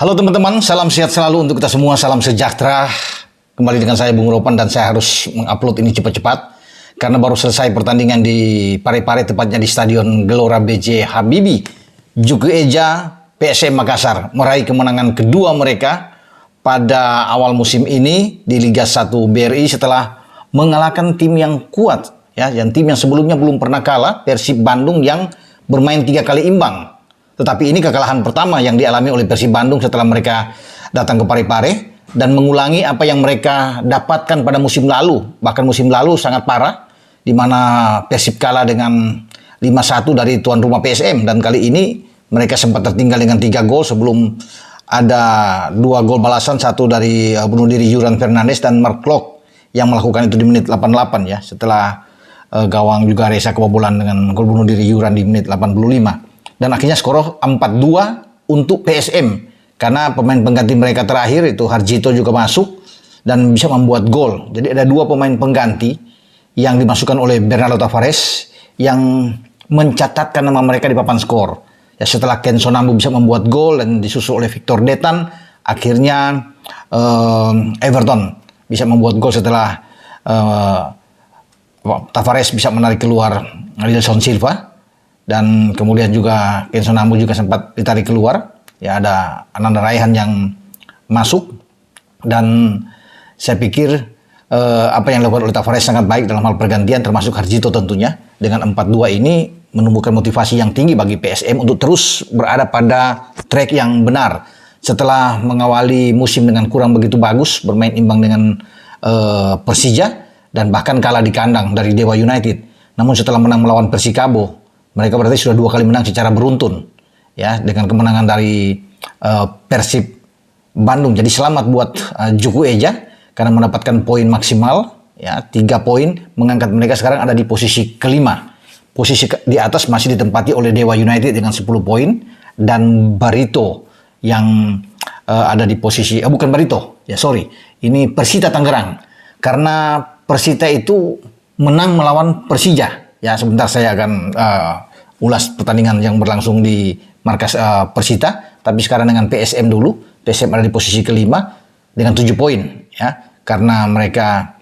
Halo teman-teman, salam sehat selalu untuk kita semua, salam sejahtera. Kembali dengan saya Bung Ropan dan saya harus mengupload ini cepat-cepat karena baru selesai pertandingan di Parepare, tepatnya di Stadion Gelora B.J. Habibie. Juku Eja PSM Makassar meraih kemenangan kedua mereka pada awal musim ini di Liga 1 BRI setelah mengalahkan tim yang kuat, ya, yang tim yang sebelumnya belum pernah kalah, Persib Bandung yang bermain 3 kali imbang. Tetapi ini kekalahan pertama yang dialami oleh Persib Bandung setelah mereka datang ke Parepare dan mengulangi apa yang mereka dapatkan pada musim lalu. Bahkan musim lalu sangat parah, di mana Persib kalah dengan 5-1 dari tuan rumah PSM. Dan kali ini mereka sempat tertinggal dengan 3 gol sebelum ada 2 gol balasan, satu dari bunuh diri Juran Fernandes dan Mark Klok yang melakukan itu di menit 88 ya. Setelah gawang juga Reza kebobolan dengan gol bunuh diri Juran di menit 85. Dan akhirnya skor 4-2 untuk PSM. Karena pemain pengganti mereka terakhir itu Harjito juga masuk dan bisa membuat gol. Jadi ada 2 pemain pengganti yang dimasukkan oleh Bernardo Tavares yang mencatatkan nama mereka di papan skor. Ya, setelah Ken Sonambu bisa membuat gol dan disusul oleh Victor Detan, akhirnya Everton bisa membuat gol setelah Tavares bisa menarik keluar Wilson Silva. Dan kemudian juga Ken Sonambu juga sempat ditarik keluar. Ya, ada Ananda Raihan yang masuk. Dan saya pikir apa yang dilakukan oleh Tavares sangat baik dalam hal pergantian, termasuk Harjito tentunya. Dengan 4-2 ini menumbuhkan motivasi yang tinggi bagi PSM untuk terus berada pada track yang benar. Setelah mengawali musim dengan kurang begitu bagus, bermain imbang dengan Persija, dan bahkan kalah di kandang dari Dewa United. Namun setelah menang melawan Persikabo, mereka berarti sudah 2 kali menang secara beruntun, ya, dengan kemenangan dari Persib Bandung. Jadi selamat buat Juku Eja karena mendapatkan poin maksimal, ya, 3 poin, mengangkat mereka sekarang ada di posisi kelima. Posisi di atas masih ditempati oleh Dewa United dengan 10 poin dan Barito yang ada di posisi bukan Barito, ya sorry, ini Persita Tangerang. Karena Persita itu menang melawan Persija. Ya, sebentar saya akan ulas pertandingan yang berlangsung di markas Persita. Tapi sekarang dengan PSM dulu. PSM ada di posisi kelima dengan 7 poin. Ya, karena mereka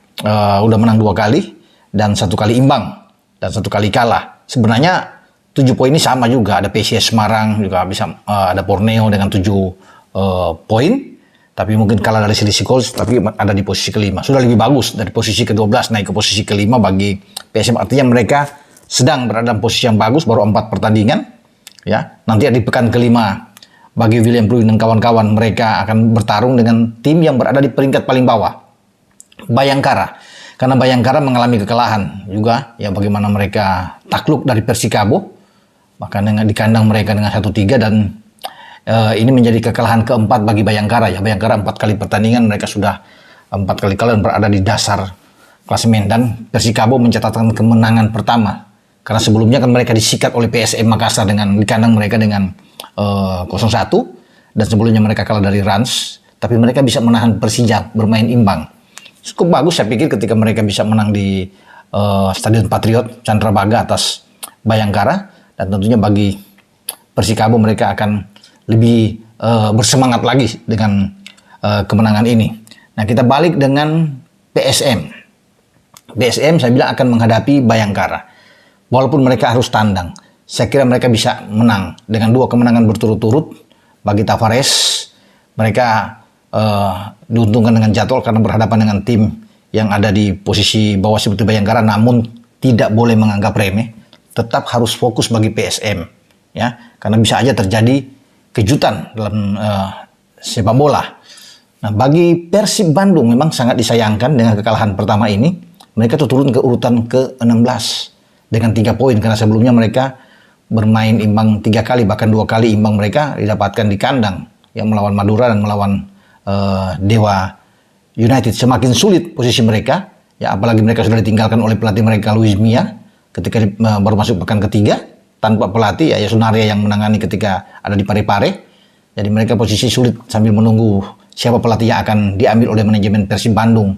udah menang 2 kali dan 1 kali imbang dan 1 kali kalah. Sebenarnya 7 poin ini sama juga. Ada PSIS Semarang juga bisa, ada Borneo dengan 7 poin. Tapi mungkin kalah dari selisih gol, tapi ada di posisi kelima. Sudah lebih bagus dari posisi ke-12 naik ke posisi kelima bagi PSM. Artinya mereka sedang berada dalam posisi yang bagus, baru 4 pertandingan. Ya, nanti di pekan kelima bagi William Pluim dan kawan-kawan, mereka akan bertarung dengan tim yang berada di peringkat paling bawah, Bayangkara. Karena Bayangkara mengalami kekalahan juga, ya, bagaimana mereka takluk dari Persikabo, bahkan di kandang mereka dengan 1-3 dan ini menjadi kekalahan keempat bagi Bayangkara. Ya, Bayangkara 4 kali pertandingan mereka sudah 4 kali kalah dan berada di dasar klasemen. Dan Persikabo mencatatkan kemenangan pertama karena sebelumnya kan mereka disikat oleh PSM Makassar dengan di kandang mereka dengan 0-1 dan sebelumnya mereka kalah dari Rans. Tapi mereka bisa menahan Persija bermain imbang. Cukup bagus saya pikir ketika mereka bisa menang di Stadion Patriot Candrabaga atas Bayangkara, dan tentunya bagi Persikabo mereka akan lebih bersemangat lagi dengan kemenangan ini. Nah, kita balik dengan PSM. PSM saya bilang akan menghadapi Bayangkara. Walaupun mereka harus tandang, saya kira mereka bisa menang dengan 2 kemenangan berturut-turut. Bagi Tavares, mereka diuntungkan dengan jadwal karena berhadapan dengan tim yang ada di posisi bawah seperti Bayangkara, namun tidak boleh menganggap remeh. Tetap harus fokus bagi PSM, ya, karena bisa aja terjadi kejutan dalam sepak bola. Nah, bagi Persib Bandung memang sangat disayangkan dengan kekalahan pertama ini. Mereka turun ke urutan ke-16 dengan 3 poin karena sebelumnya mereka bermain imbang 3 kali, bahkan 2 kali imbang mereka didapatkan di kandang yang melawan Madura dan melawan Dewa United. Semakin sulit posisi mereka, ya, apalagi mereka sudah ditinggalkan oleh pelatih mereka Luis Mia ketika baru masuk pekan ketiga. Tanpa pelatih, ya, Sunaria yang menangani ketika ada di Parepare. Jadi mereka posisi sulit sambil menunggu siapa pelatih yang akan diambil oleh manajemen Persib Bandung.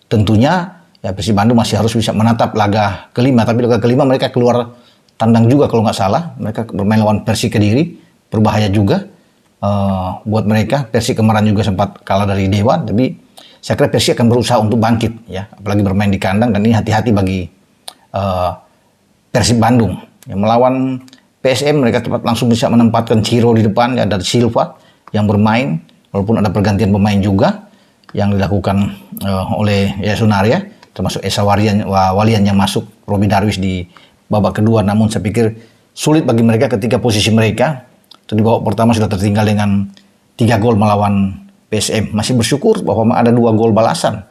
Tentunya ya Persib Bandung masih harus bisa menatap laga kelima. Tapi laga kelima mereka keluar tandang juga kalau nggak salah. Mereka bermain lawan Persi Kediri, berbahaya juga. buat mereka. Persik kemarin juga sempat kalah dari Dewa, tapi saya kira Persik akan berusaha untuk bangkit ya, apalagi bermain di kandang, dan ini hati-hati bagi Persib Bandung. Ya, melawan PSM mereka tepat langsung bisa menempatkan Ciro di depan ya, dari Silva yang bermain, walaupun ada pergantian pemain juga yang dilakukan oleh Yayasun Arya, termasuk Esa Walian yang masuk, Robi Darwis di babak kedua. Namun saya pikir sulit bagi mereka ketika posisi mereka itu di babak pertama sudah tertinggal dengan 3 gol melawan PSM. Masih bersyukur bahwa ada 2 gol balasan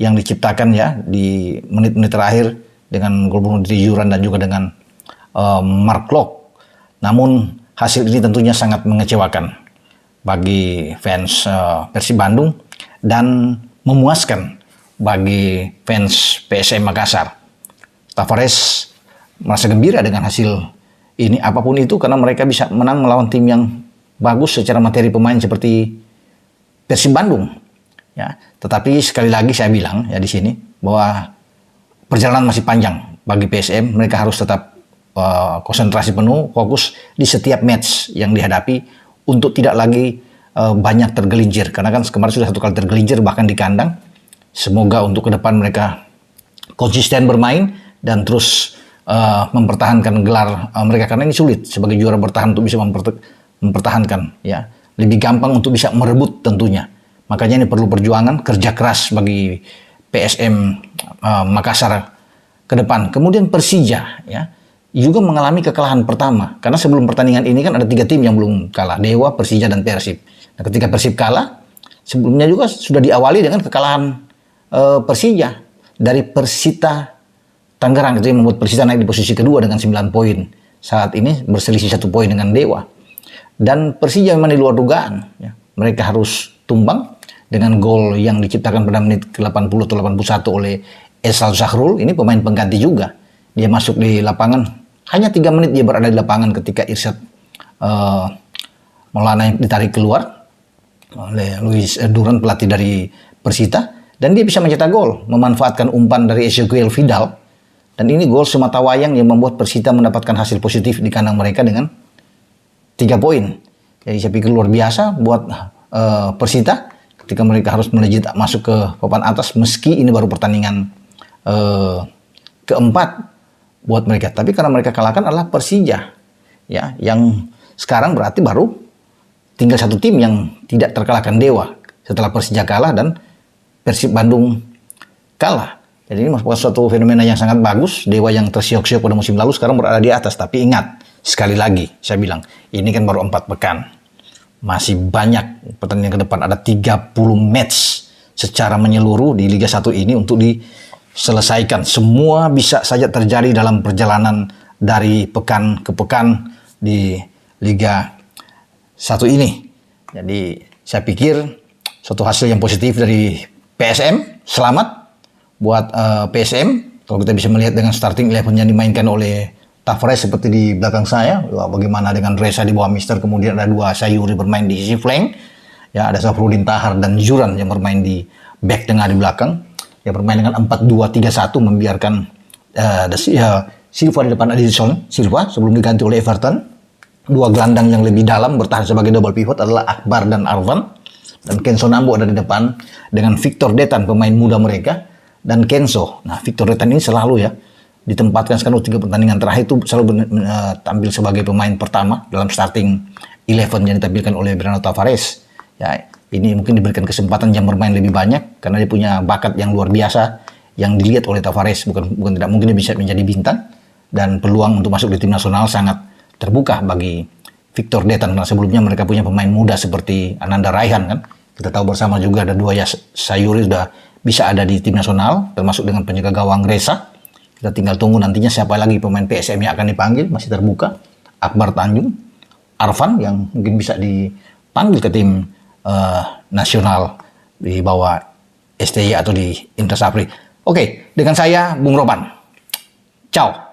yang diciptakan ya di menit-menit terakhir dengan gol bunuh diri Yuran dan juga dengan Mark Klok. Namun hasil ini tentunya sangat mengecewakan bagi fans Persib Bandung dan memuaskan bagi fans PSM Makassar. Tavares merasa gembira dengan hasil ini apapun itu, karena mereka bisa menang melawan tim yang bagus secara materi pemain seperti Persib Bandung. Ya, tetapi sekali lagi saya bilang ya di sini bahwa perjalanan masih panjang bagi PSM. Mereka harus tetap konsentrasi penuh, fokus di setiap match yang dihadapi untuk tidak lagi banyak tergelincir. Karena kan kemarin sudah 1 kali tergelincir bahkan di kandang. Semoga untuk ke depan mereka konsisten bermain dan terus mempertahankan gelar mereka, karena ini sulit sebagai juara bertahan untuk bisa mempertahankan ya. Lebih gampang untuk bisa merebut tentunya. Makanya ini perlu perjuangan, kerja keras bagi PSM Makassar ke depan. Kemudian Persija ya juga mengalami kekalahan pertama, karena sebelum pertandingan ini kan ada 3 tim yang belum kalah, Dewa, Persija, dan Persib. Nah, ketika Persib kalah, sebelumnya juga sudah diawali dengan kekalahan Persija dari Persita Tangerang, itu yang membuat Persita naik di posisi kedua dengan 9 poin. Saat ini berselisih 1 poin dengan Dewa. Dan Persija memang di luar dugaan ya. Mereka harus tumbang dengan gol yang diciptakan pada menit ke-80 atau 81 oleh Esal Zahrul. Ini pemain pengganti juga. Dia masuk di lapangan, hanya 3 menit dia berada di lapangan ketika Irsyad Maulana ditarik keluar oleh Luis Duran, pelatih dari Persita. Dan dia bisa mencetak gol, memanfaatkan umpan dari Ezequiel Vidal. Dan ini gol semata wayang yang membuat Persita mendapatkan hasil positif di kandang mereka dengan 3 poin. Jadi saya pikir luar biasa buat Persita ketika mereka harus melejit masuk ke papan atas, meski ini baru pertandingan keempat buat mereka. Tapi karena mereka kalahkan adalah Persija ya, yang sekarang berarti baru tinggal 1 tim yang tidak terkalahkan, Dewa, setelah Persija kalah dan Persib Bandung kalah. Jadi ini merupakan suatu fenomena yang sangat bagus. Dewa yang tersiok-siok pada musim lalu sekarang berada di atas. Tapi ingat, sekali lagi saya bilang, ini kan baru 4 pekan. Masih banyak pertandingan ke depan. Ada 30 match secara menyeluruh di Liga 1 ini untuk diselesaikan. Semua bisa saja terjadi dalam perjalanan dari pekan ke pekan di Liga 1 ini. Jadi saya pikir suatu hasil yang positif dari PSM. Selamat buat PSM. Kalau kita bisa melihat dengan starting 11 yang dimainkan oleh Tavares seperti di belakang saya. Bagaimana dengan Reza di bawah Mister. Kemudian ada 2 Sayuri bermain di sisi flank. Ya, ada Safrudin Tahar dan Juran yang bermain di back tengah di belakang. Ya, bermain dengan 4-2-3-1, membiarkan Silva di depan Edison Silva sebelum diganti oleh Everton. 2 gelandang yang lebih dalam bertahan sebagai double pivot adalah Akbar dan Arvan. Dan Kenzo Nambo ada di depan dengan Victor Detan, pemain muda mereka, dan Kenzo. Nah, Victor Detan ini selalu ya ditempatkan sekarang 3 pertandingan terakhir itu selalu tampil sebagai pemain pertama dalam starting 11 yang ditampilkan oleh Breno Tavares. Ya, ini mungkin diberikan kesempatan jam bermain lebih banyak karena dia punya bakat yang luar biasa yang dilihat oleh Tavares. Bukan tidak mungkin dia bisa menjadi bintang, dan peluang untuk masuk di tim nasional sangat terbuka bagi Victor Detan, karena sebelumnya mereka punya pemain muda seperti Ananda Raihan kan. Kita tahu bersama juga ada 2 Sayuri sudah bisa ada di tim nasional, termasuk dengan penjaga gawang Reza. Kita tinggal tunggu nantinya siapa lagi pemain PSM yang akan dipanggil, masih terbuka. Akbar Tanjung, Arvan yang mungkin bisa dipanggil ke tim nasional di bawah STY atau di Indra Safri. Oke, dengan saya Bung Roban. Ciao.